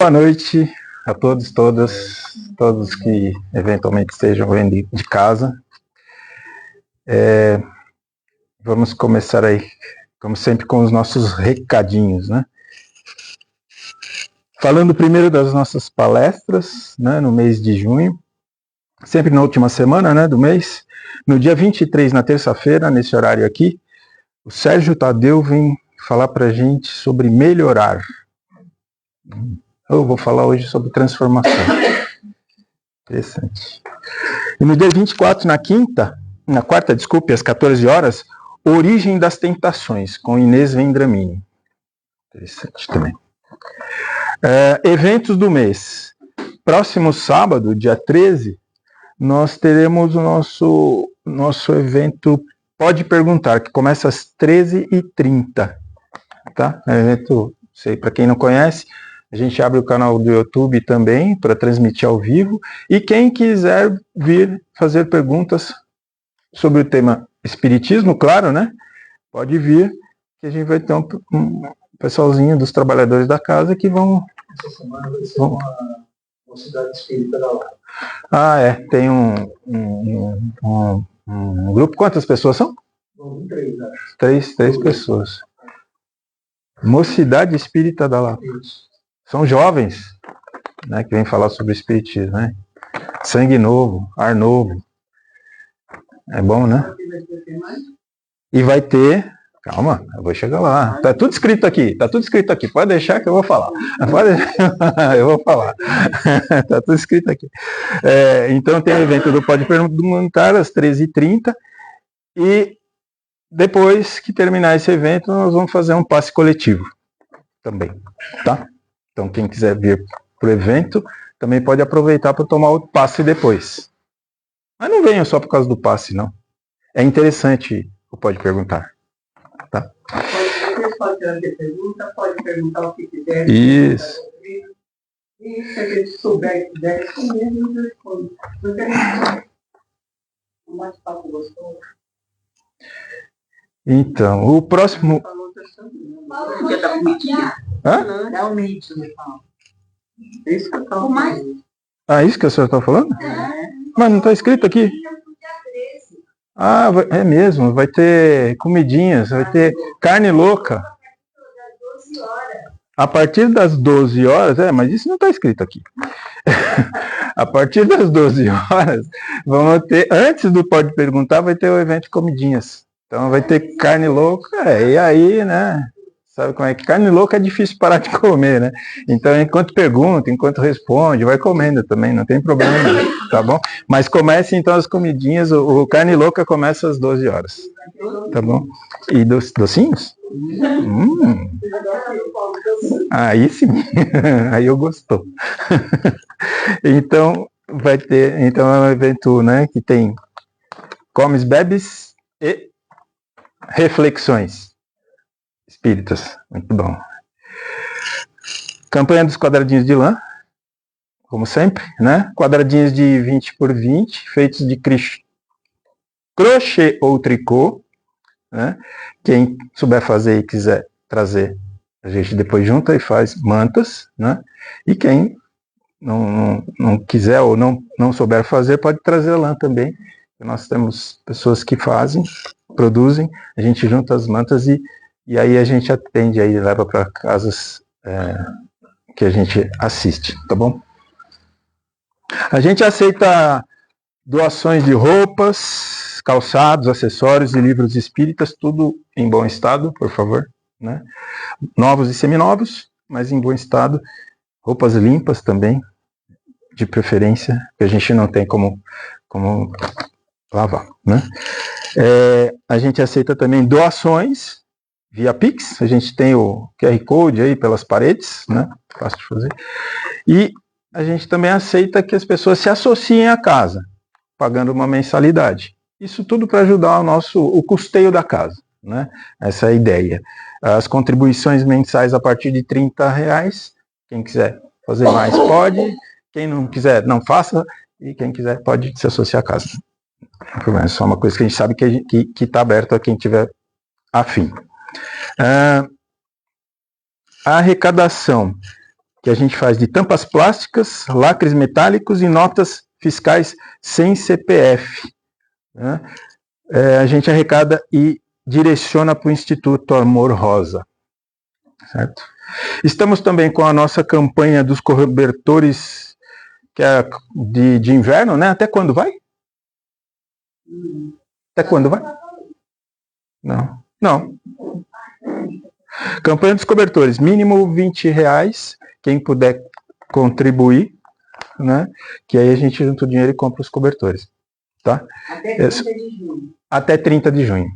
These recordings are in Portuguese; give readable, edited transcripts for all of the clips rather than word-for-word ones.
Boa noite a todos, todos que eventualmente estejam vendo de casa. Vamos começar aí, como sempre, com os nossos recadinhos, né? Falando primeiro das nossas palestras, né, no mês de junho, sempre na última semana, né, do mês, no dia 23, na terça-feira, nesse horário aqui, o Sérgio Tadeu vem falar para a gente sobre melhorar. Eu vou falar hoje sobre transformação. Interessante. E no dia 24, na quarta, às 14 horas, Origem das Tentações, com Inês Vendramini. Interessante também. Eventos do mês. Próximo sábado, dia 13, nós teremos o nosso evento Pode Perguntar, que começa às 13h30. Tá? É um evento, sei, para quem não conhece, a gente abre o canal do YouTube também para transmitir ao vivo. E quem quiser vir fazer perguntas sobre o tema Espiritismo, claro, né? Pode vir, que a gente vai ter um pessoalzinho dos trabalhadores da casa que vão... Essa semana vai ser uma cidade espírita da lá. Tem um grupo. Quantas pessoas são? 3, acho. Três pessoas. Mocidade Espírita da Lapa. São jovens, né, que vêm falar sobre o Espiritismo, né? Sangue novo, ar novo. É bom, né? E vai ter... Calma, eu vou chegar lá. Tá tudo escrito aqui. Pode deixar que eu vou falar. Eu vou falar. Tá tudo escrito aqui. Então tem o evento do Pode Perguntar às 13h30 e depois que terminar esse evento nós vamos fazer um passe coletivo também, tá? Então quem quiser vir pro evento também pode aproveitar para tomar o passe depois. Mas não venham só por causa do passe, não. É interessante o Pode Perguntar. Tá? Vocês podem fazer pergunta, pode perguntar o que quiser. Isso. E se a gente souber e quiser responder, a gente responde. Porque a gente não bate papo gostoso. Então, o próximo... Dia da comidinha. Hã? Realmente, me fala. É isso que eu estava falando. Isso que a senhora está falando? Mas não está escrito aqui. É mesmo, vai ter comidinhas, vai ter carne louca. A partir das 12 horas, mas isso não está escrito aqui. A partir das 12 horas, vamos ter, antes do Pode Perguntar, vai ter o evento de comidinhas. Então vai ter carne louca, e aí, né? Sabe como é que carne louca é difícil parar de comer, né? Então, enquanto pergunta, enquanto responde, vai comendo também, não tem problema, tá bom? Mas comece então as comidinhas, o carne louca começa às 12 horas, tá bom? E docinhos? Aí sim, aí eu gostou. Então, vai ter, então é um evento, né, que tem comes, bebes e reflexões espíritas, muito bom. Campanha dos quadradinhos de lã, como sempre, né? Quadradinhos de 20 por 20, feitos de crochê ou tricô, né? Quem souber fazer e quiser trazer, a gente depois junta e faz mantas, né? E quem não quiser ou não souber fazer, pode trazer a lã também. Nós temos pessoas que fazem, produzem, a gente junta as mantas e aí a gente atende, aí leva para casas que a gente assiste, tá bom? A gente aceita doações de roupas, calçados, acessórios e livros espíritas, tudo em bom estado, por favor, né? Novos e seminovos, mas em bom estado. Roupas limpas também, de preferência, que a gente não tem como lavar, né? A gente aceita também doações via Pix, a gente tem o QR Code aí pelas paredes, né? Fácil de fazer. E a gente também aceita que as pessoas se associem à casa, pagando uma mensalidade. Isso tudo para ajudar o custeio da casa, né? Essa é a ideia. As contribuições mensais a partir de R$30, quem quiser fazer mais pode, quem não quiser não faça, e quem quiser pode se associar à casa. É só uma coisa que a gente sabe que está aberto a quem tiver afim. A arrecadação que a gente faz de tampas plásticas, lacres metálicos e notas fiscais sem CPF. Né? A gente arrecada e direciona para o Instituto Amor Rosa. Certo? Estamos também com a nossa campanha dos cobertores, que é de inverno, né? Até quando vai? Até quando vai? Não. Campanha dos cobertores, mínimo R$20, quem puder contribuir, né? Que aí a gente junta o dinheiro e compra os cobertores. Tá? Até 30 de junho. Até 30 de junho.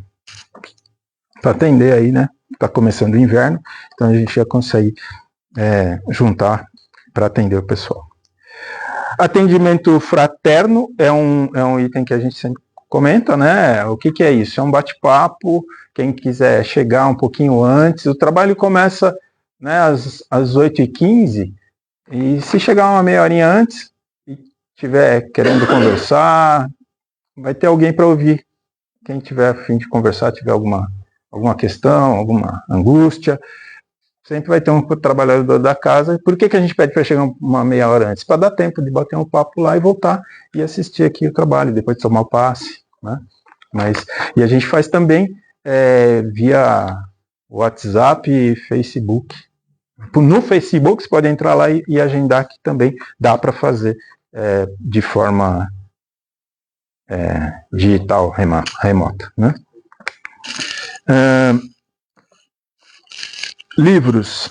Para atender aí, né? Está começando o inverno, então a gente já consegue juntar para atender o pessoal. Atendimento fraterno é um item que a gente sempre comenta, né? O que é isso? É um bate-papo, quem quiser chegar um pouquinho antes, o trabalho começa, né, às 8h15, e se chegar uma meia horinha antes e estiver querendo conversar, vai ter alguém para ouvir. Quem tiver a fim de conversar, tiver alguma questão, alguma angústia, sempre vai ter um trabalhador da casa. Por que a gente pede para chegar uma meia hora antes? Para dar tempo de bater um papo lá e voltar e assistir aqui o trabalho, depois de tomar o passe. Né? E a gente faz também via WhatsApp e Facebook. No Facebook você pode entrar lá e agendar, que também dá para fazer de forma digital, remota. Né? Livros.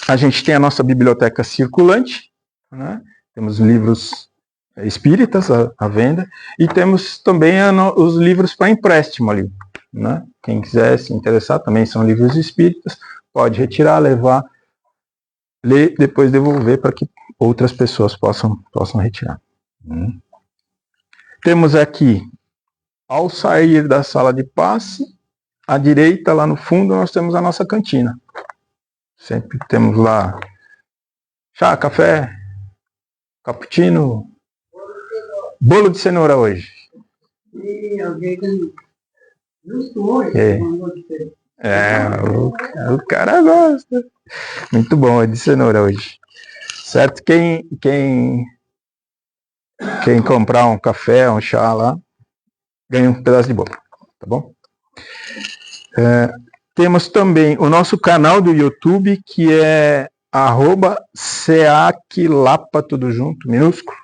A gente tem a nossa biblioteca circulante, né? Temos livros espíritas à venda, e temos também os livros para empréstimo ali. Né? Quem quiser se interessar, também são livros espíritas, pode retirar, levar, ler, depois devolver para que outras pessoas possam retirar. Temos aqui, ao sair da sala de passe, à direita, lá no fundo, nós temos a nossa cantina. Sempre temos lá chá, café, cappuccino, bolo de cenoura hoje. E alguém justo hoje. O cara gosta. Muito bom, é de cenoura hoje. Certo? Quem comprar um café, um chá lá, ganha um pedaço de bolo. Tá bom? Temos também o nosso canal do YouTube, que é @seaclapa, tudo junto, minúsculo,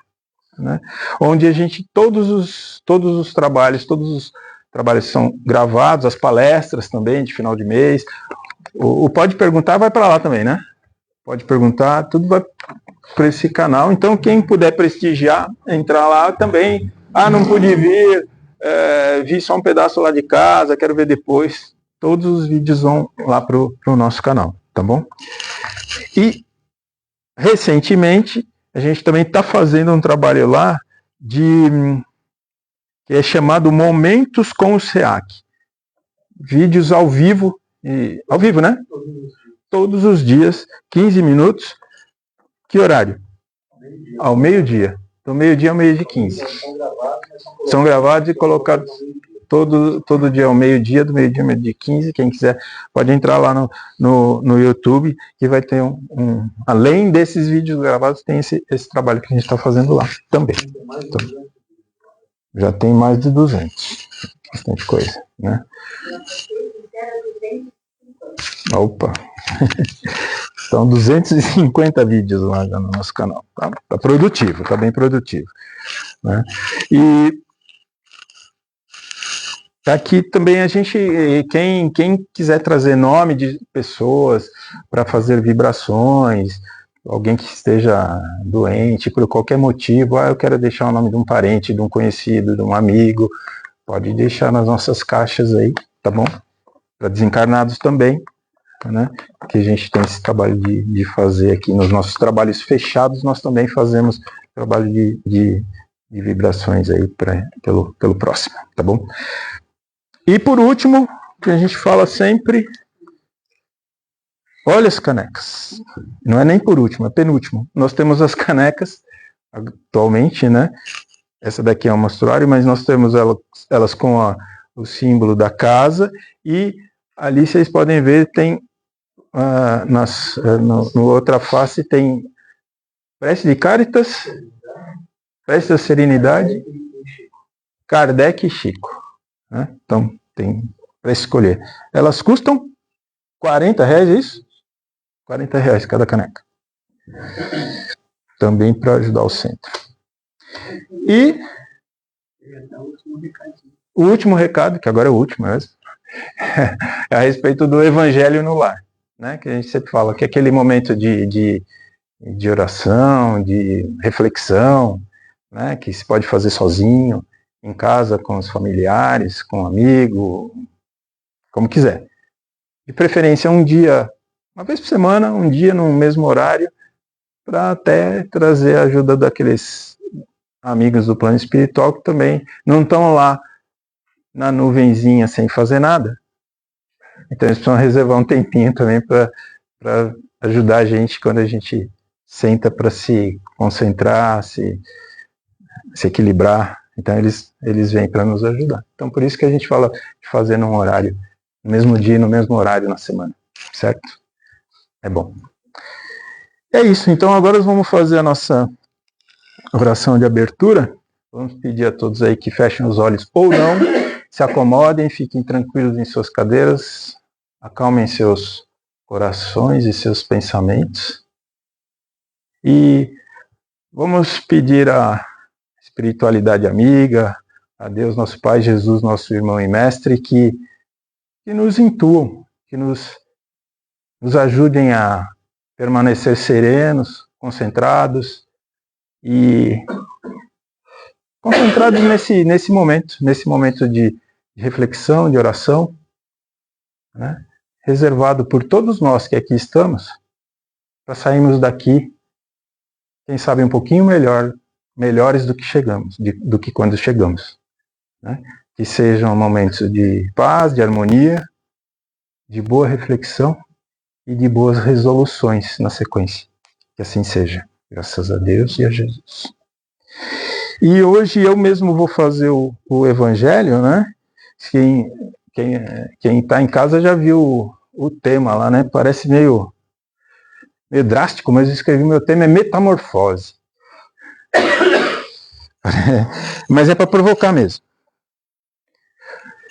né? Onde a gente, todos os trabalhos são gravados, as palestras também, de final de mês. O Pode Perguntar vai para lá também, né? Pode Perguntar, tudo vai para esse canal. Então, quem puder prestigiar, entrar lá também. Não pude vir, vi só um pedaço lá de casa, quero ver depois. Todos os vídeos vão lá para o nosso canal, tá bom? E, recentemente, a gente também está fazendo um trabalho lá que é chamado Momentos com o SEAC. Vídeos ao vivo, né? Todos os dias, 15 minutos. Que horário? Ao meio-dia. Do meio-dia ao meio-dia 15. São gravados e colocados todo dia ao meio-dia, do meio-dia ao meio-dia 15. Quem quiser pode entrar lá no YouTube, que vai ter além desses vídeos gravados, tem esse trabalho que a gente está fazendo lá também. Então, já tem mais de 200. Bastante coisa, né? Opa! São 250 vídeos lá no nosso canal. Tá produtivo, tá bem produtivo. Né? E aqui também a gente, quem quiser trazer nome de pessoas para fazer vibrações, alguém que esteja doente por qualquer motivo, eu quero deixar o nome de um parente, de um conhecido, de um amigo, pode deixar nas nossas caixas aí, tá bom? Para desencarnados também, né? Que a gente tem esse trabalho de fazer aqui nos nossos trabalhos fechados, nós também fazemos trabalho de vibrações aí pelo próximo, tá bom? E por último, que a gente fala sempre, olha as canecas. Não é nem por último, é penúltimo. Nós temos as canecas atualmente, né? Essa daqui é um mostruário, mas nós temos elas com o símbolo da casa, e ali vocês podem ver, tem no outra face tem Prece de Caritas, Prece da Serenidade, Kardec e Chico. Né? Então, tem para escolher. Elas custam R$40, é isso? R$40 cada caneca. Também para ajudar o centro. E o último recado, que agora é o último mesmo, é a respeito do Evangelho no lar. Né? Que a gente sempre fala que é aquele momento de oração, de reflexão, né? Que se pode fazer sozinho, em casa, com os familiares, com um amigo, como quiser. De preferência um dia, uma vez por semana, um dia no mesmo horário, para até trazer a ajuda daqueles amigos do plano espiritual que também não estão lá na nuvenzinha sem fazer nada. Então eles precisam reservar um tempinho também para ajudar a gente quando a gente senta para se concentrar, se equilibrar. Então eles vêm para nos ajudar. Então por isso que a gente fala de fazer num horário, no mesmo dia, no mesmo horário na semana. Certo? É bom. É isso. Então agora vamos fazer a nossa oração de abertura. Vamos pedir a todos aí que fechem os olhos ou não, se acomodem, fiquem tranquilos em suas cadeiras, acalmem seus corações e seus pensamentos. E vamos pedir a espiritualidade amiga, a Deus, nosso Pai, Jesus, nosso irmão e mestre, que nos intuam, que nos ajudem a permanecer serenos, concentrados e concentrados nesse momento de reflexão, de oração, né? Reservado por todos nós que aqui estamos, para sairmos daqui, quem sabe um pouquinho melhores do que chegamos, do que quando chegamos. Né? Que sejam momentos de paz, de harmonia, de boa reflexão e de boas resoluções na sequência. Que assim seja. Graças a Deus e a Jesus. E hoje eu mesmo vou fazer o Evangelho, né? Quem está em casa já viu o tema lá, né? Parece meio drástico, mas eu escrevi meu tema é metamorfose. Mas é para provocar mesmo.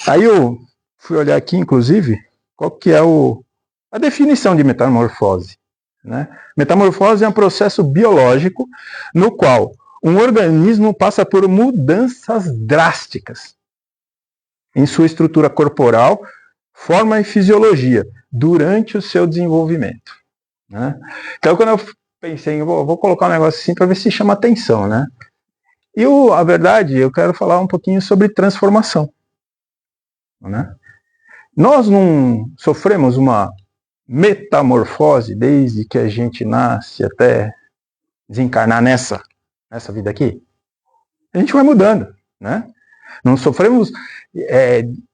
Aí eu fui olhar aqui, inclusive, qual que é a definição de metamorfose. Né? Metamorfose é um processo biológico no qual um organismo passa por mudanças drásticas em sua estrutura corporal, forma e fisiologia durante o seu desenvolvimento. Né? Então, quando eu pensei, vou colocar um negócio assim para ver se chama atenção. Né? E a verdade, eu quero falar um pouquinho sobre transformação. Né? Nós não sofremos uma metamorfose desde que a gente nasce até desencarnar nessa vida aqui? A gente vai mudando, né? Não sofremos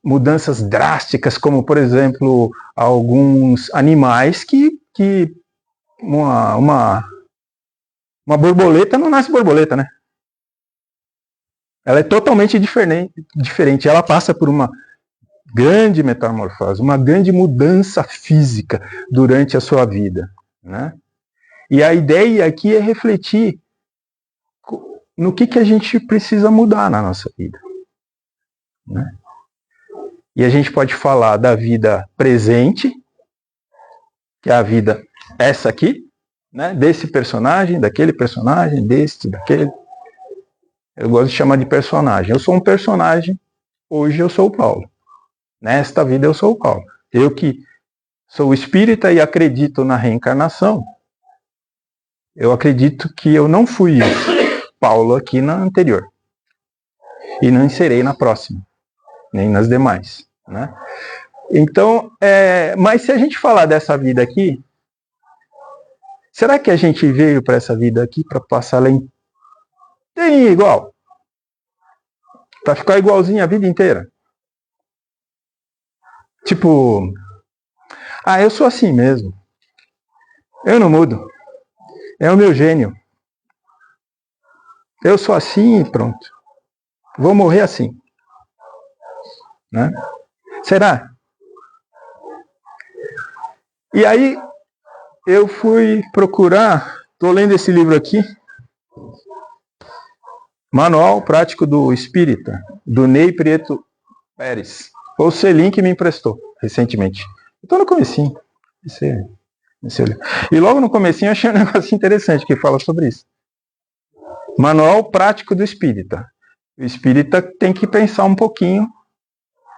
mudanças drásticas, como, por exemplo, alguns animais que uma borboleta não nasce borboleta, né? Ela é totalmente diferente. Ela passa por uma grande metamorfose, uma grande mudança física durante a sua vida, né? E a ideia aqui é refletir no que a gente precisa mudar na nossa vida, né? E a gente pode falar da vida presente, que é a vida essa aqui, né? Desse personagem, daquele personagem, daquele. Eu gosto de chamar de personagem. Eu sou um personagem, hoje eu sou o Paulo. Nesta vida eu sou o Paulo. Eu que sou espírita e acredito na reencarnação, eu acredito que eu não fui Paulo aqui na anterior. E não serei na próxima, nem nas demais. Né? Então, mas se a gente falar dessa vida aqui, será que a gente veio para essa vida aqui para passar ela inteirinha igual? Para ficar igualzinho a vida inteira? Tipo, eu sou assim mesmo. Eu não mudo. É o meu gênio. Eu sou assim e pronto. Vou morrer assim. Né? Será? E aí eu fui procurar Estou lendo esse livro aqui, Manual Prático do Espírita, do Ney Prieto Pérez. Foi o selim que me emprestou recentemente. Estou no comecinho. E logo no comecinho eu achei um negócio interessante que fala sobre isso. Manual Prático do Espírita. O espírita tem que pensar um pouquinho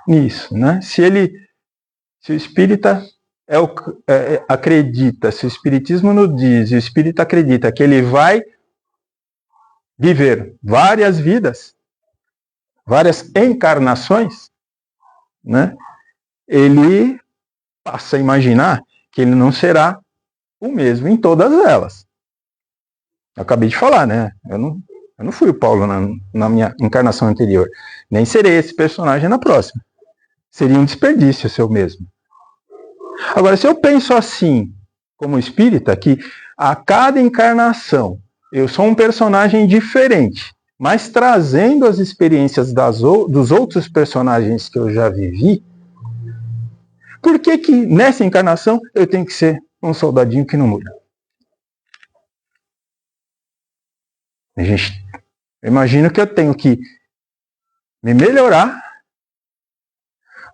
nisso, né? Se o espírita acredita, se o espiritismo nos diz, e o espírita acredita que ele vai viver várias vidas, várias encarnações, né? Ele passa a imaginar que ele não será o mesmo em todas elas. Eu acabei de falar, né? Eu não fui o Paulo na minha encarnação anterior. Nem serei esse personagem na próxima. Seria um desperdício seu mesmo. Agora, se eu penso assim, como espírita, que a cada encarnação eu sou um personagem diferente, mas trazendo as experiências dos outros personagens que eu já vivi, por que nessa encarnação eu tenho que ser um soldadinho que não muda? Gente, eu imagino que eu tenho que me melhorar,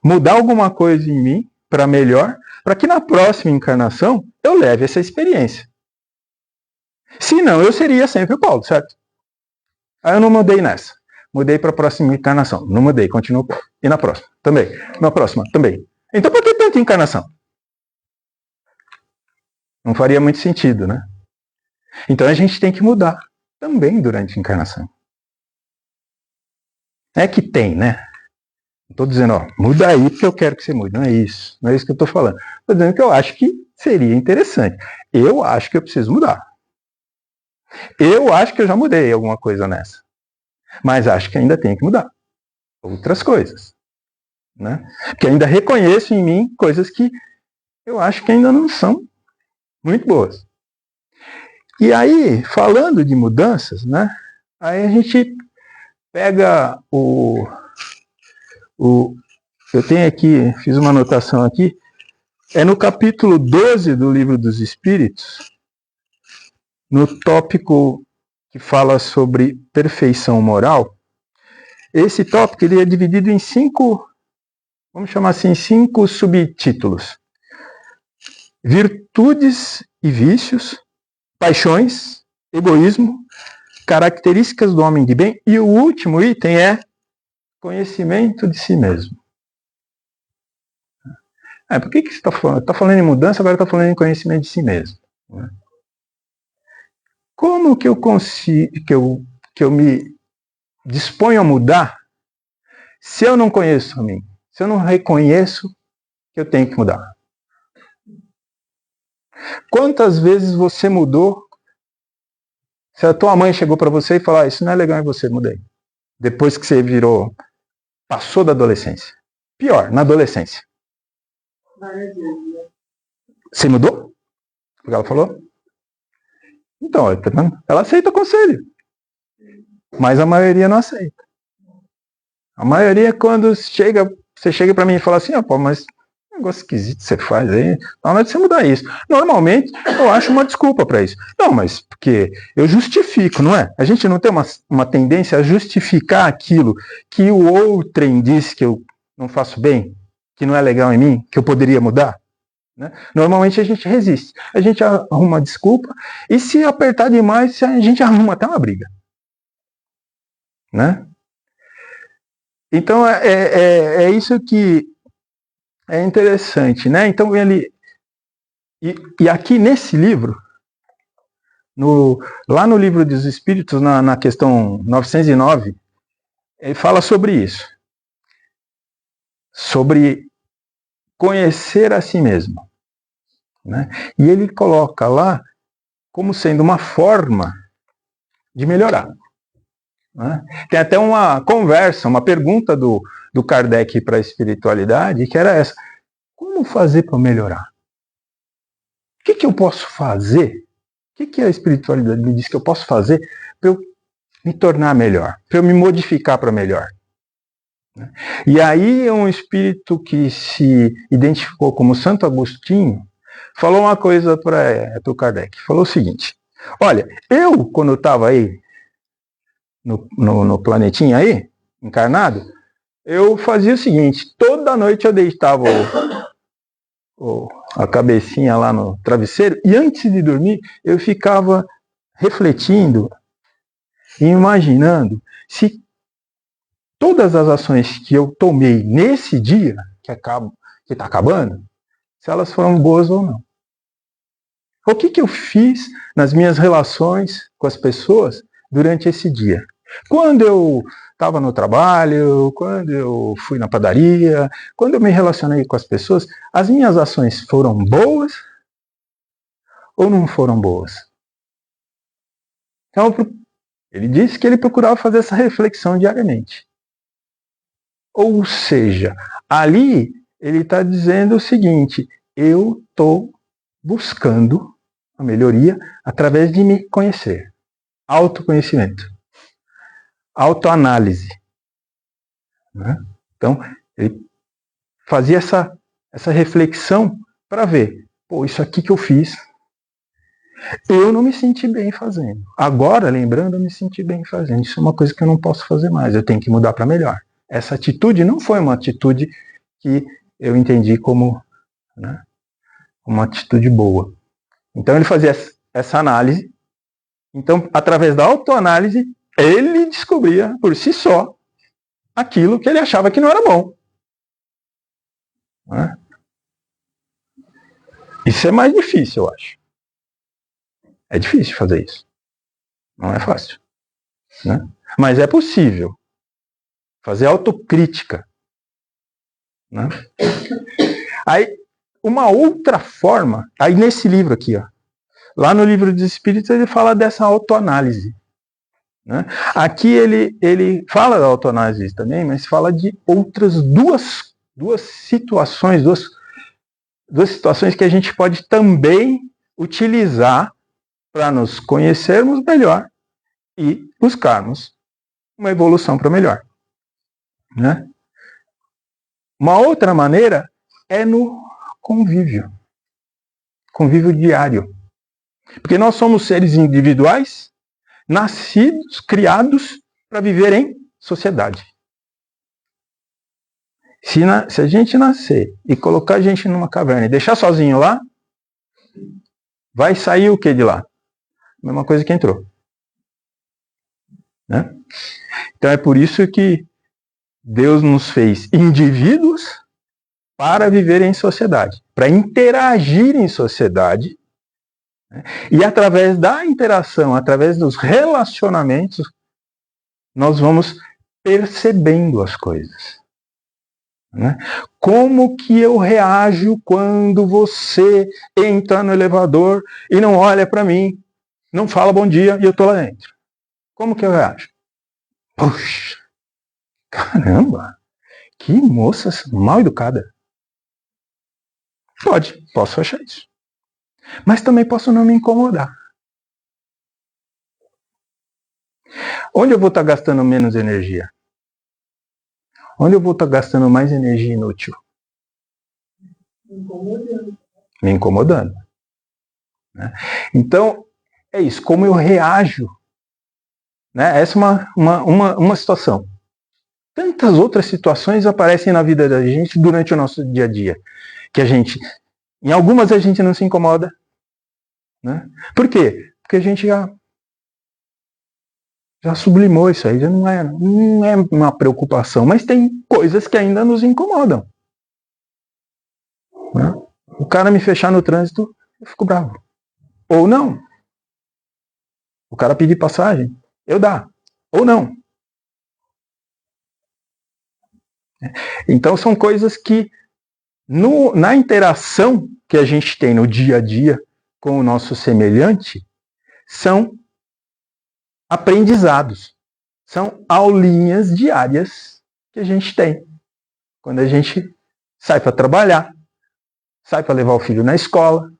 mudar alguma coisa em mim para melhor, para que na próxima encarnação eu leve essa experiência. Se não, eu seria sempre o Paulo, certo? Aí eu não mudei nessa. Mudei para a próxima encarnação. Não mudei, continuo. E na próxima? Também. Na próxima? Também. Então por que tanta encarnação? Não faria muito sentido, né? Então a gente tem que mudar também durante a encarnação. É que tem, né? Não estou dizendo, ó, muda aí porque eu quero que você mude. Não é isso. Não é isso que eu estou falando. Estou dizendo que eu acho que seria interessante. Eu acho que eu preciso mudar. Eu acho que eu já mudei alguma coisa nessa. Mas acho que ainda tem que mudar outras coisas. Né? Porque ainda reconheço em mim coisas que eu acho que ainda não são muito boas. E aí, falando de mudanças, né? Aí a gente pega eu tenho aqui, fiz uma anotação aqui, é no capítulo 12 do Livro dos Espíritos, no tópico que fala sobre perfeição moral. Esse tópico ele é dividido em 5, vamos chamar assim, 5 subtítulos. Virtudes e vícios, paixões, egoísmo, características do homem de bem, e o último item é conhecimento de si mesmo. Por que você está falando? Está falando em mudança, agora está falando em conhecimento de si mesmo. Como que eu consigo, que eu me disponho a mudar se eu não conheço a mim? Se eu não reconheço que eu tenho que mudar? Quantas vezes você mudou? Se a tua mãe chegou para você e falou, isso não é legal em você, mudei. Depois que você passou da adolescência. Pior, na adolescência. Você mudou? O que ela falou? Então, ela aceita o conselho. Mas a maioria não aceita. A maioria, quando você chega para mim e fala assim, pô, mas negócio esquisito que você faz aí, na hora de você mudar isso. Normalmente, eu acho uma desculpa para isso. Não, mas porque eu justifico, não é? A gente não tem uma tendência a justificar aquilo que o outrem disse que eu não faço bem, que não é legal em mim, que eu poderia mudar. Né? Normalmente a gente resiste. A gente arruma uma desculpa e se apertar demais, a gente arruma até uma briga. Né? Então, é isso que é interessante, né? Então, e aqui nesse livro, lá no Livro dos Espíritos, na questão 909, ele fala sobre isso. Sobre conhecer a si mesmo. Né? E ele coloca lá como sendo uma forma de melhorar. Né? Tem até uma conversa, uma pergunta do Kardec para a espiritualidade, que era essa: como fazer para melhorar? O que eu posso fazer? O que a espiritualidade me diz que eu posso fazer para eu me tornar melhor, para eu me modificar para melhor? E aí um espírito que se identificou como Santo Agostinho falou uma coisa para o Kardec. Falou o seguinte: Olha, quando eu estava aí no planetinha aí, encarnado, eu fazia o seguinte, toda noite eu deitava a cabecinha lá no travesseiro e antes de dormir eu ficava refletindo e imaginando se todas as ações que eu tomei nesse dia que está acabando, se elas foram boas ou não. O que eu fiz nas minhas relações com as pessoas durante esse dia? Quando eu estava no trabalho, quando eu fui na padaria, quando eu me relacionei com as pessoas, as minhas ações foram boas ou não foram boas? Então, ele disse que ele procurava fazer essa reflexão diariamente. Ou seja, ali ele está dizendo o seguinte, eu estou buscando a melhoria através de me conhecer. Autoconhecimento. Autoanálise. Né? Então, ele fazia essa reflexão para ver, pô, isso aqui que eu fiz, eu não me senti bem fazendo. Agora, lembrando, eu me senti bem fazendo. Isso é uma coisa que eu não posso fazer mais, eu tenho que mudar para melhor. Essa atitude não foi uma atitude que eu entendi como, né, uma atitude boa. Então, ele fazia essa análise. Então, através da autoanálise, ele descobria por si só aquilo que ele achava que não era bom. Né? Isso é mais difícil, eu acho. É difícil fazer isso. Não é fácil. Né? Mas é possível. Fazer autocrítica. Né? Aí, uma outra forma, aí nesse livro aqui, ó, lá no Livro dos Espíritos, ele fala dessa autoanálise. Né? Aqui ele fala da autoanálise também, mas fala de outras duas situações, duas situações que a gente pode também utilizar para nos conhecermos melhor e buscarmos uma evolução para melhor. Né? Uma outra maneira é no convívio diário. Porque nós somos seres individuais, nascidos, criados para viver em sociedade. Se a gente nascer e colocar a gente numa caverna e deixar sozinho lá, vai sair o que de lá? Mesma coisa que entrou. Né? Então é por isso que Deus nos fez indivíduos para viver em sociedade, para interagir em sociedade, né? E através da interação, através dos relacionamentos, nós vamos percebendo as coisas. Né? Como que eu reajo quando você entra no elevador e não olha para mim, não fala bom dia e eu estou lá dentro? Como que eu reajo? Puxa, caramba, que moça mal educada. Posso achar isso. Mas também posso não me incomodar. Onde eu vou estar gastando menos energia? Onde eu vou estar gastando mais energia inútil? Me incomodando. Né? Então, é isso. Como eu reajo? Né? Essa é uma situação. Tantas outras situações aparecem na vida da gente durante o nosso dia a dia. Que em algumas a gente não se incomoda. Né? Por quê? Porque a gente já sublimou isso aí, já não é uma preocupação, mas tem coisas que ainda nos incomodam. Né? O cara me fechar no trânsito, eu fico bravo. Ou não. O cara pedir passagem, eu dar. Ou não. Então são coisas que na interação que a gente tem no dia a dia com o nosso semelhante, são aprendizados. São aulinhas diárias que a gente tem. Quando a gente sai para trabalhar, sai para levar o filho na escola,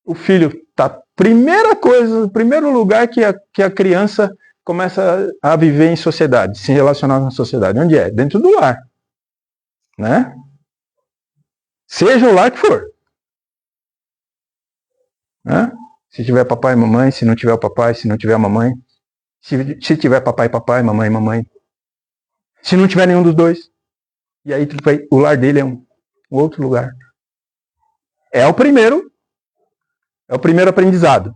o filho está primeiro lugar que a criança começa a viver em sociedade, se relacionar na sociedade. Onde é? Dentro do lar. Né? Seja o lar que for. Né? Se tiver papai e mamãe, se não tiver o papai, se não tiver a mamãe. Se tiver papai, papai, mamãe, mamãe. Se não tiver nenhum dos dois. E aí o lar dele é um outro lugar. É o primeiro aprendizado.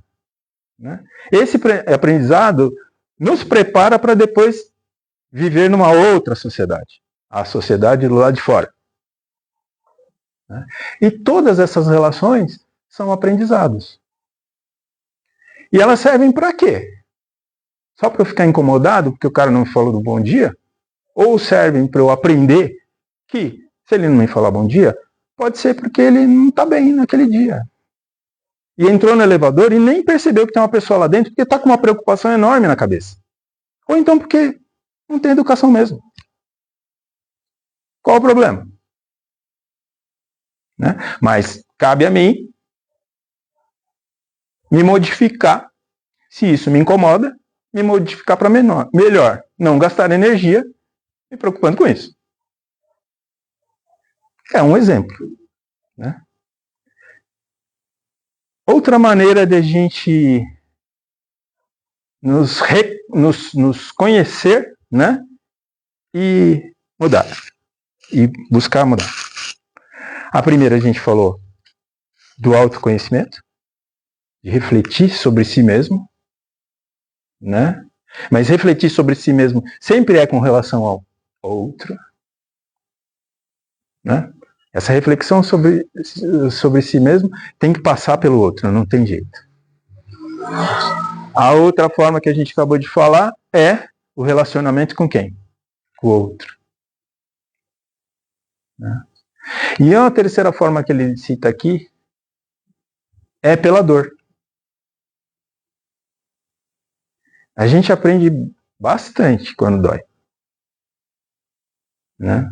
Né? Esse aprendizado nos prepara para depois viver numa outra sociedade. A sociedade do lado de fora. Né? E todas essas relações são aprendizados. E elas servem para quê? Só para eu ficar incomodado porque o cara não me falou do bom dia? Ou servem para eu aprender que, se ele não me falar bom dia, pode ser porque ele não está bem naquele dia. E entrou no elevador e nem percebeu que tem uma pessoa lá dentro porque está com uma preocupação enorme na cabeça. Ou então porque não tem educação mesmo. Qual o problema? Né? Mas cabe a mim me modificar. Se isso me incomoda, me modificar para melhor. Não gastar energia me preocupando com isso. É um exemplo. Né? Outra maneira de a gente nos conhecer, né? E mudar. E buscar mudar. A primeira a gente falou do autoconhecimento, de refletir sobre si mesmo, né? Mas refletir sobre si mesmo sempre é com relação ao outro, né? Essa reflexão sobre si mesmo tem que passar pelo outro, não tem jeito. A outra forma que a gente acabou de falar é o relacionamento com quem? Com o outro. Né? E a terceira forma que ele cita aqui é pela dor. A gente aprende bastante quando dói. Né?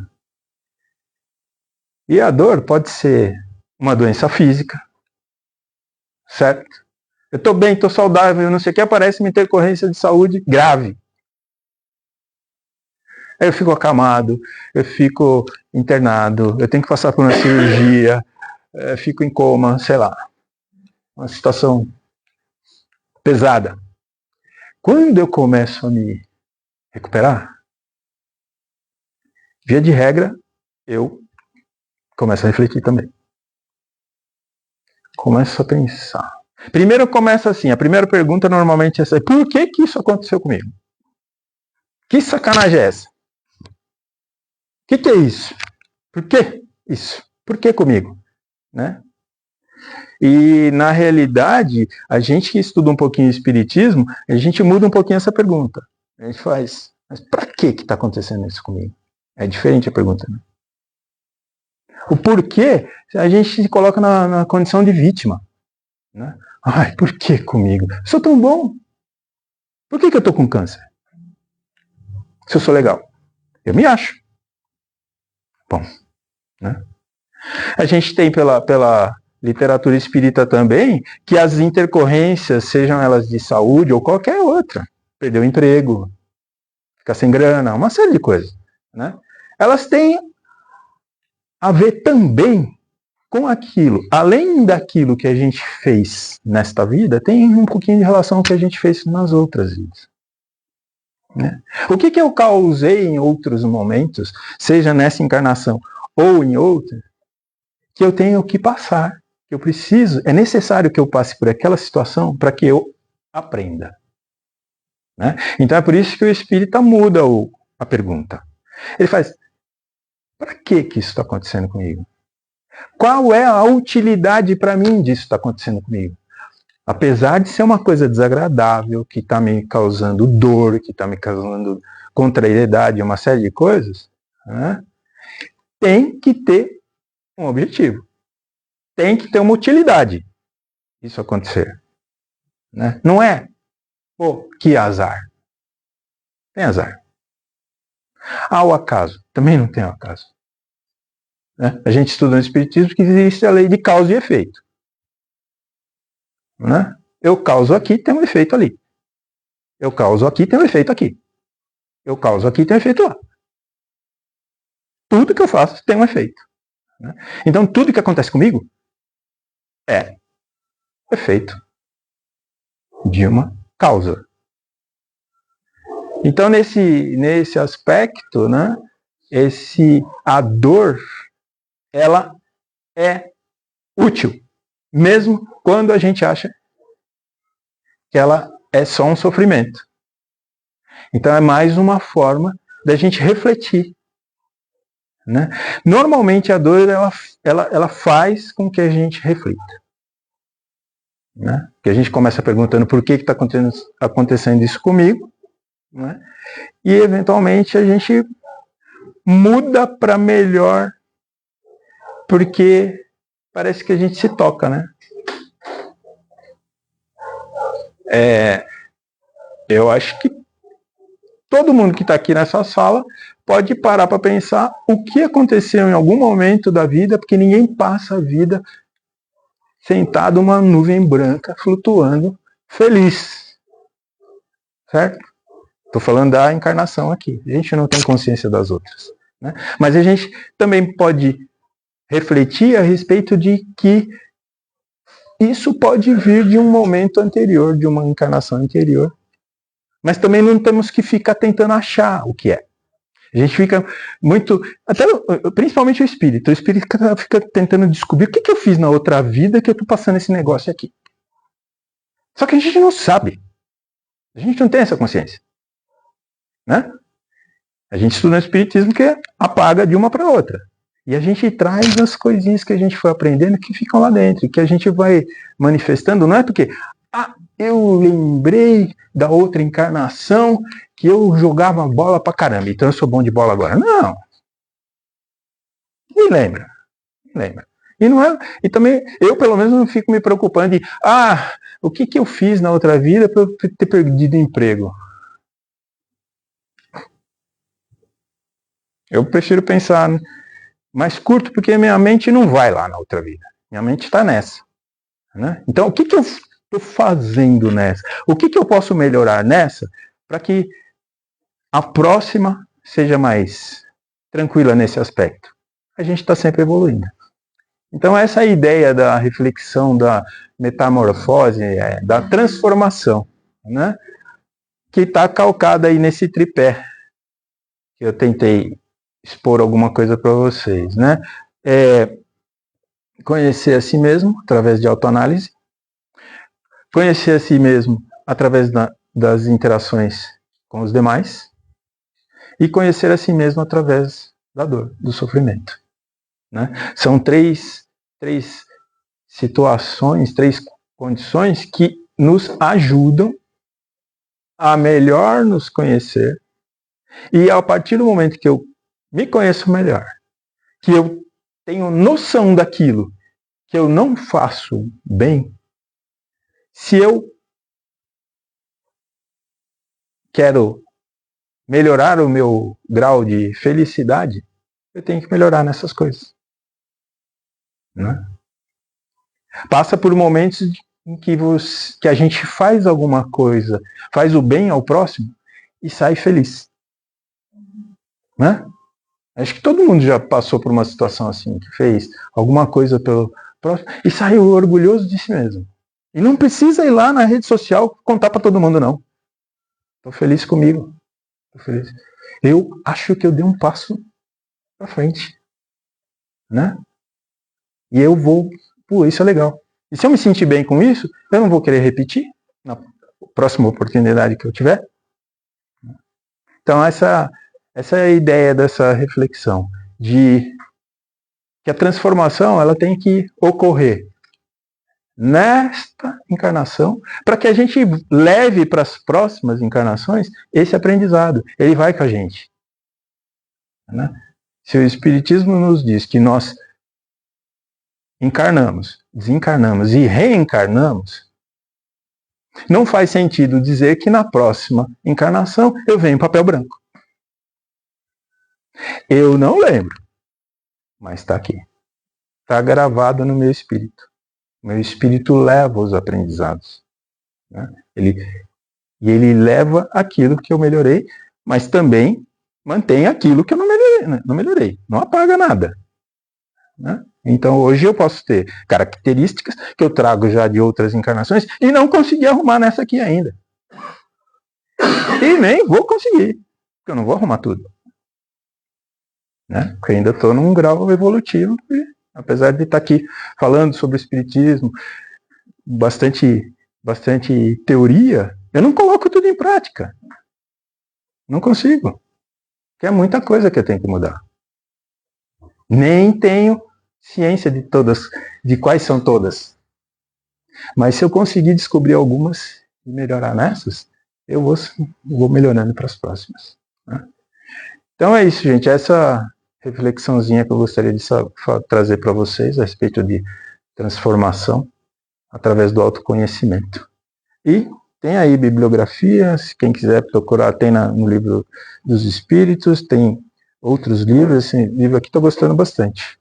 E a dor pode ser uma doença física, certo? Eu estou bem, estou saudável, não sei o que, aparece uma intercorrência de saúde grave. Aí eu fico acamado, eu fico internado, eu tenho que passar por uma cirurgia, eu fico em coma, sei lá. Uma situação pesada. Quando eu começo a me recuperar, via de regra, eu começo a refletir também. Começo a pensar. Primeiro começa assim, a primeira pergunta normalmente é essa: por que isso aconteceu comigo? Que sacanagem é essa? O que é isso? Por que isso? Por que comigo? Né? E, na realidade, a gente que estuda um pouquinho o espiritismo, a gente muda um pouquinho essa pergunta. A gente faz, mas para que está acontecendo isso comigo? É diferente a pergunta, né? O porquê, a gente se coloca na condição de vítima. Né? Ai, por que comigo? Sou tão bom. Por que eu estou com câncer? Se eu sou legal. Eu me acho. Bom, né? A gente tem pela literatura espírita também que as intercorrências, sejam elas de saúde ou qualquer outra, perder o emprego, ficar sem grana, uma série de coisas, né? Elas têm a ver também com aquilo, além daquilo que a gente fez nesta vida, tem um pouquinho de relação com o que a gente fez nas outras vidas. Né? O que eu causei em outros momentos, seja nessa encarnação ou em outra, que eu tenho que passar, que eu preciso, é necessário que eu passe por aquela situação para que eu aprenda. Né? Então é por isso que o espírita muda a pergunta. Ele faz, para que isso está acontecendo comigo? Qual é a utilidade para mim disso estar acontecendo comigo? Apesar de ser uma coisa desagradável, que está me causando dor, que está me causando contrariedade, uma série de coisas, né? Tem que ter um objetivo. Tem que ter uma utilidade isso acontecer. Né? Não é, pô, que azar. Tem azar. Há o acaso. Também não tem o acaso. Né? A gente estuda no Espiritismo que existe a lei de causa e efeito. Né? Eu causo aqui, tem um efeito ali. Eu causo aqui, tem um efeito aqui. Eu causo aqui, tem um efeito lá. Tudo que eu faço tem um efeito. Né? Então, tudo que acontece comigo é efeito de uma causa. Então, nesse aspecto, né, a dor, ela é útil, mesmo quando a gente acha que ela é só um sofrimento. Então, é mais uma forma da gente refletir, né? Normalmente, a dor, ela faz com que a gente reflita, né? Que a gente começa perguntando por que está acontecendo isso comigo, né? E, eventualmente, a gente muda para melhor, porque parece que a gente se toca, né? Eu acho que todo mundo que está aqui nessa sala pode parar para pensar o que aconteceu em algum momento da vida, porque ninguém passa a vida sentado numa nuvem branca, flutuando, feliz. Certo? Estou falando da encarnação aqui. A gente não tem consciência das outras, né? Mas a gente também pode refletir a respeito de que isso pode vir de um momento anterior, de uma encarnação anterior. Mas também não temos que ficar tentando achar o que é. A gente fica muito... Até, principalmente o espírito. O espírito fica tentando descobrir o que eu fiz na outra vida que eu estou passando esse negócio aqui. Só que a gente não sabe. A gente não tem essa consciência, né? A gente estuda o espiritismo que apaga de uma para outra. E a gente traz as coisinhas que a gente foi aprendendo que ficam lá dentro, que a gente vai manifestando. Não é porque... eu lembrei da outra encarnação que eu jogava bola pra caramba, então eu sou bom de bola agora. Não. Nem lembra. E não é, e também eu pelo menos não fico me preocupando de o que eu fiz na outra vida para eu ter perdido emprego. Eu prefiro pensar mais curto, porque minha mente não vai lá na outra vida. Minha mente está nessa, né? Então o que eu estou fazendo nessa? O que eu posso melhorar nessa para que a próxima seja mais tranquila nesse aspecto? A gente está sempre evoluindo. Então essa é a ideia da reflexão, da metamorfose, da transformação, né? Que está calcada aí nesse tripé que eu tentei expor alguma coisa para vocês, né? Conhecer a si mesmo através de autoanálise, conhecer a si mesmo através das interações com os demais e conhecer a si mesmo através da dor, do sofrimento, né? São três situações, três condições que nos ajudam a melhor nos conhecer, e a partir do momento que eu me conheço melhor, que eu tenho noção daquilo que eu não faço bem, se eu quero melhorar o meu grau de felicidade, eu tenho que melhorar nessas coisas, né? Passa por momentos em que a gente faz alguma coisa, faz o bem ao próximo e sai feliz, né? Acho que todo mundo já passou por uma situação assim, que fez alguma coisa pelo próximo e saiu orgulhoso de si mesmo. E não precisa ir lá na rede social contar para todo mundo, não. Estou feliz comigo. Tô feliz. Eu acho que eu dei um passo para frente, né? E eu vou... isso é legal. E se eu me sentir bem com isso, eu não vou querer repetir na próxima oportunidade que eu tiver. Então essa é a ideia dessa reflexão, de que a transformação ela tem que ocorrer nesta encarnação, para que a gente leve para as próximas encarnações esse aprendizado. Ele vai com a gente, né? Se o Espiritismo nos diz que nós encarnamos, desencarnamos e reencarnamos, não faz sentido dizer que na próxima encarnação eu venho em papel branco. Eu não lembro, mas está aqui. Está gravado no meu espírito. Meu espírito leva os aprendizados, né? Ele leva aquilo que eu melhorei, mas também mantém aquilo que eu não melhorei. Não apaga nada, né? Então hoje eu posso ter características que eu trago já de outras encarnações e não consegui arrumar nessa aqui ainda. E nem vou conseguir, porque eu não vou arrumar tudo. Né? Porque ainda estou num grau evolutivo, e, apesar de estar aqui falando sobre o espiritismo, bastante teoria, eu não coloco tudo em prática. Não consigo. Porque é muita coisa que eu tenho que mudar. Nem tenho ciência de todas, de quais são todas. Mas se eu conseguir descobrir algumas e melhorar nessas, eu vou melhorando para as próximas. Né? Então é isso, gente. Essa reflexãozinha que eu gostaria de trazer para vocês a respeito de transformação através do autoconhecimento. E tem aí bibliografias, quem quiser procurar, tem no livro dos Espíritos, tem outros livros, esse livro aqui estou gostando bastante.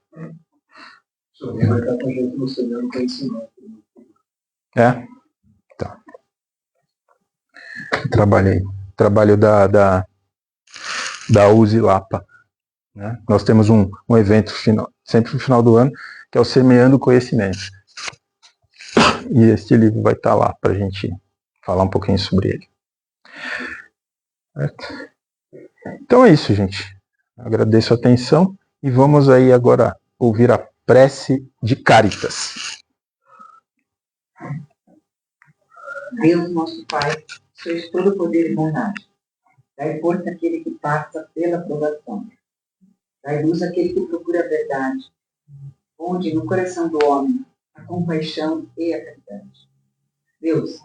É? Tá. Trabalho da USE Lapa. Né? Nós temos um evento sempre no final do ano, que é o Semeando Conhecimento. E este livro vai estar lá para a gente falar um pouquinho sobre ele. Certo? Então é isso, gente. Agradeço a atenção e vamos aí agora ouvir a prece de Cáritas. Deus, nosso Pai, sois todo poder e bondade. Dai força àquele que passa pela provação. Dai luz àquele que procura a verdade. Onde no coração do homem a compaixão e a caridade. Deus,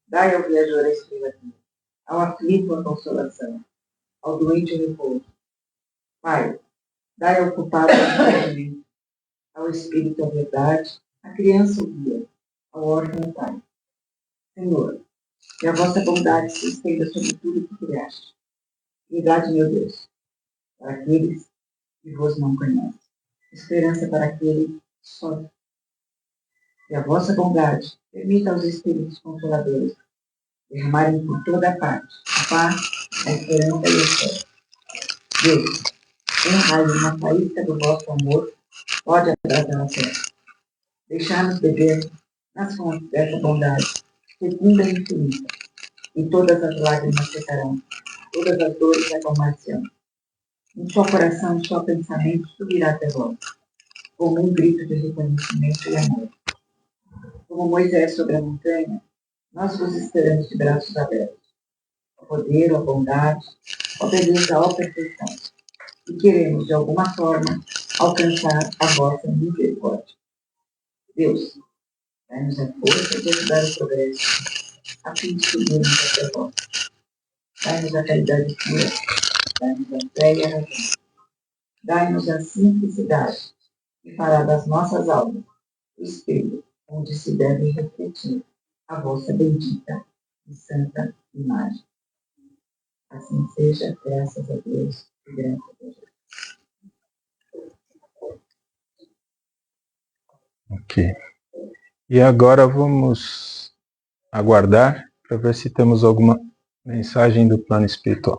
dai ao viajor a estrela, ao aflito a consolação, ao doente o repouso. Pai, dai ao culpado o arrependimento, ao espírito a verdade, à criança o guia, ao órfão o pai. Senhor, que a vossa bondade se estenda sobre tudo que criaste. Piedade, meu Deus, para aqueles que vos não conhecem. Esperança para aquele que sofre. Que a vossa bondade permita aos espíritos consoladores derramarem por toda a parte a paz, a esperança e a fé. Deus, enrai uma faísca do vosso amor, pode abraçar a fé. Deixar-nos beber nas fontes dessa bondade, fecunda e infinita, e todas as lágrimas secarão, todas as dores acalmar-se-ão. Um só coração, um só pensamento subirá até vós, como um grito de reconhecimento e amor. Como Moisés sobre a montanha, nós vos esperamos de braços abertos. O poder, a bondade, a beleza, a perfeição. E queremos, de alguma forma, alcançar a vossa misericórdia. Deus, dai-nos a força de ajudar o progresso, a fim de subirmos até vós. Dai-nos a caridade pura, dai-nos a fé e a razão. Dai-nos a simplicidade, e fará das nossas almas o espelho onde se deve refletir a vossa bendita e santa imagem. Assim seja, graças a Deus e graças a Deus. Ok. E agora vamos aguardar para ver se temos alguma mensagem do plano espiritual.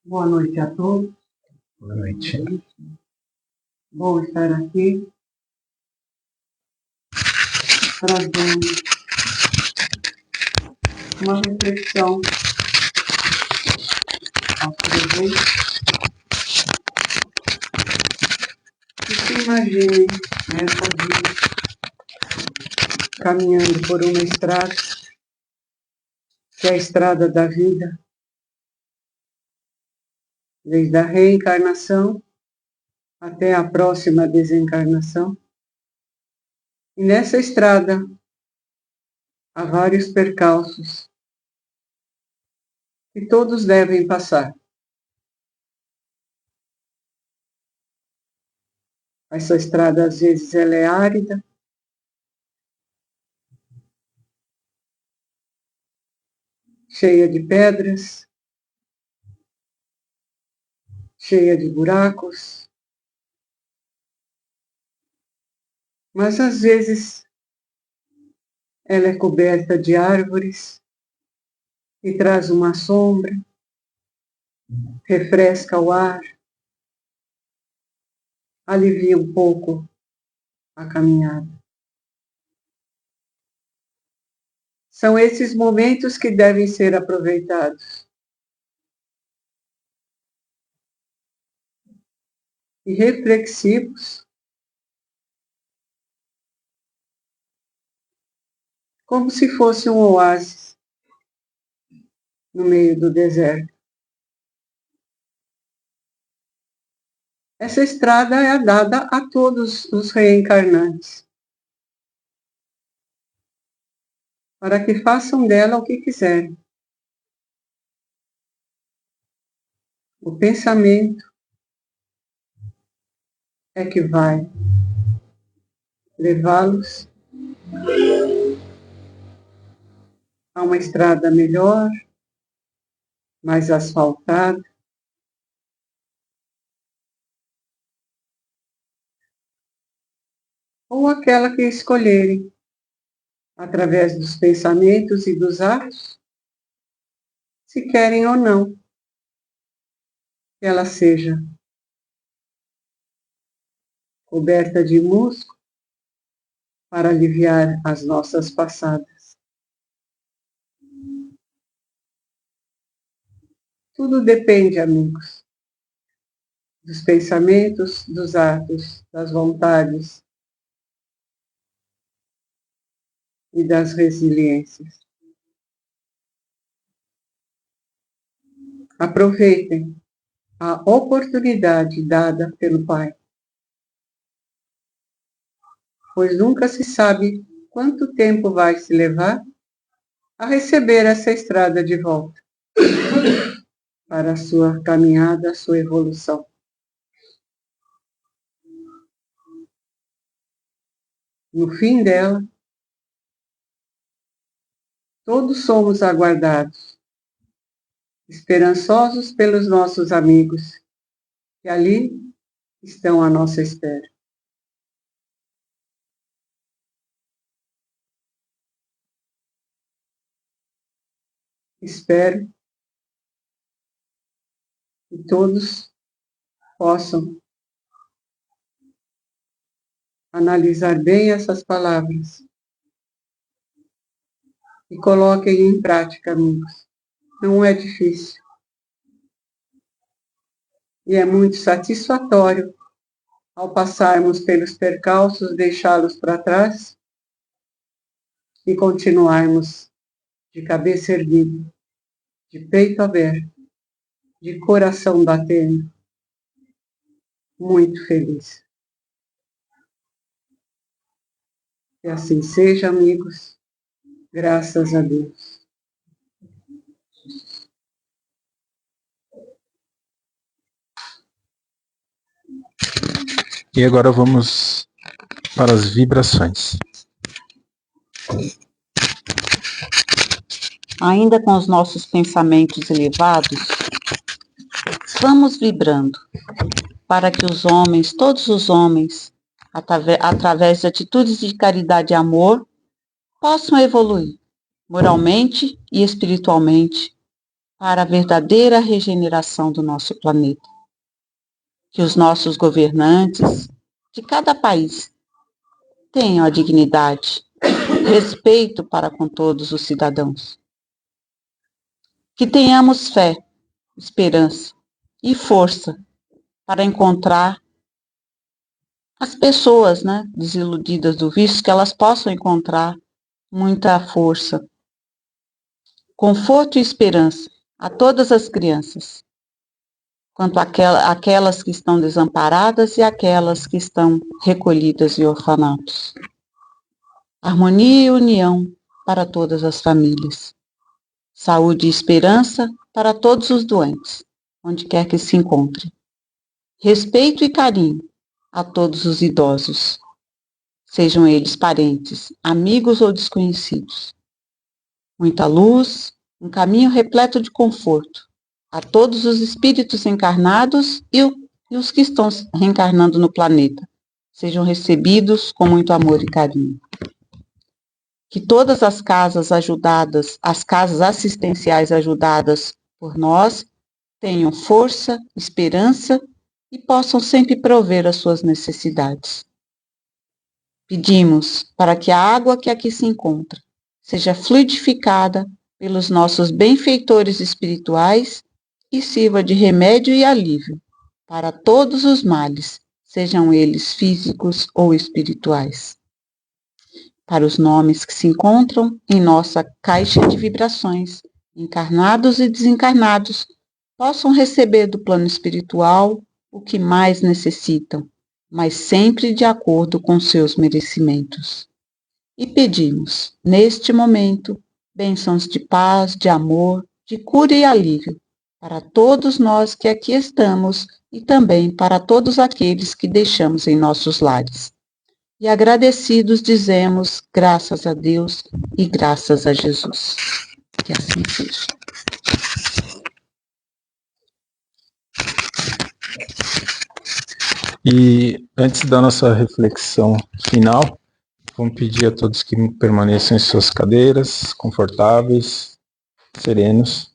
Boa noite a todos. Boa noite. Bom estar aqui, trazendo uma reflexão aos presentes. E se imaginem nessa vida, caminhando por uma estrada, que é a estrada da vida, desde a reencarnação até a próxima desencarnação. E nessa estrada há vários percalços que todos devem passar. Essa estrada, às vezes, ela é árida, cheia de pedras, cheia de buracos, Mas às vezes ela é coberta de árvores e traz uma sombra, refresca o ar, alivia um pouco a caminhada. São esses momentos que devem ser aproveitados. E reflexivos, como se fosse um oásis no meio do deserto. Essa estrada é dada a todos os reencarnantes, para que façam dela o que quiserem. O pensamento é que vai levá-los a uma estrada melhor, mais asfaltada, ou aquela que escolherem, através dos pensamentos e dos atos, se querem ou não que ela seja coberta de musgo para aliviar as nossas passadas. Tudo depende, amigos, dos pensamentos, dos atos, das vontades e das resiliências. Aproveitem a oportunidade dada pelo Pai, pois nunca se sabe quanto tempo vai se levar a receber essa estrada de volta para a sua caminhada, a sua evolução. No fim dela, todos somos aguardados, esperançosos pelos nossos amigos, que ali estão à nossa espera. Espero que todos possam analisar bem essas palavras e coloquem em prática, amigos. Não é difícil. E é muito satisfatório, ao passarmos pelos percalços, deixá-los para trás e continuarmos de cabeça erguida, de peito aberto, de coração batendo, muito feliz. Que assim seja, amigos, graças a Deus. E agora vamos para as vibrações. Ainda com os nossos pensamentos elevados, vamos vibrando para que os homens, todos os homens, através de atitudes de caridade e amor, possam evoluir moralmente e espiritualmente para a verdadeira regeneração do nosso planeta. Que os nossos governantes de cada país tenham a dignidade, respeito para com todos os cidadãos. Que tenhamos fé, esperança e força para encontrar as pessoas, desiludidas do vício, que elas possam encontrar muita força, conforto e esperança a todas as crianças, quanto aquelas que estão desamparadas e aquelas que estão recolhidas em orfanatos. Harmonia e união para todas as famílias. Saúde e esperança para todos os doentes, onde quer que se encontrem. Respeito e carinho a todos os idosos, sejam eles parentes, amigos ou desconhecidos. Muita luz, um caminho repleto de conforto a todos os espíritos encarnados e os que estão reencarnando no planeta, sejam recebidos com muito amor e carinho. Que todas as casas ajudadas, as casas assistenciais ajudadas por nós, tenham força, esperança e possam sempre prover as suas necessidades. Pedimos para que a água que aqui se encontra seja fluidificada pelos nossos benfeitores espirituais e sirva de remédio e alívio para todos os males, sejam eles físicos ou espirituais. Para os nomes que se encontram em nossa caixa de vibrações, encarnados e desencarnados, possam receber do plano espiritual o que mais necessitam, mas sempre de acordo com seus merecimentos. E pedimos, neste momento, bênçãos de paz, de amor, de cura e alívio para todos nós que aqui estamos e também para todos aqueles que deixamos em nossos lares. E agradecidos dizemos, graças a Deus e graças a Jesus. Que assim seja. E antes da nossa reflexão final, vamos pedir a todos que permaneçam em suas cadeiras, confortáveis, serenos,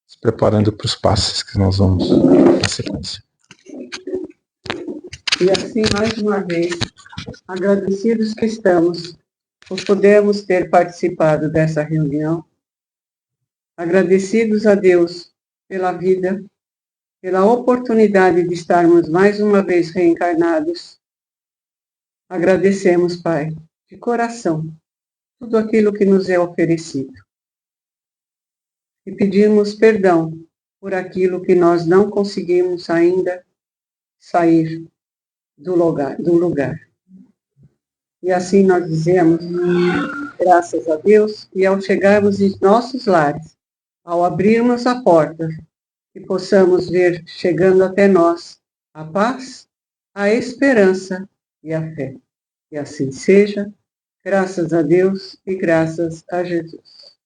se preparando para os passes que nós vamos na sequência. E assim, mais uma vez, agradecidos que estamos por podermos ter participado dessa reunião, agradecidos a Deus pela vida, pela oportunidade de estarmos mais uma vez reencarnados. Agradecemos, Pai, de coração, tudo aquilo que nos é oferecido. E pedimos perdão por aquilo que nós não conseguimos ainda sair do lugar. E assim nós dizemos, graças a Deus, e ao chegarmos em nossos lares, ao abrirmos a porta, que possamos ver chegando até nós a paz, a esperança e a fé. E assim seja, graças a Deus e graças a Jesus.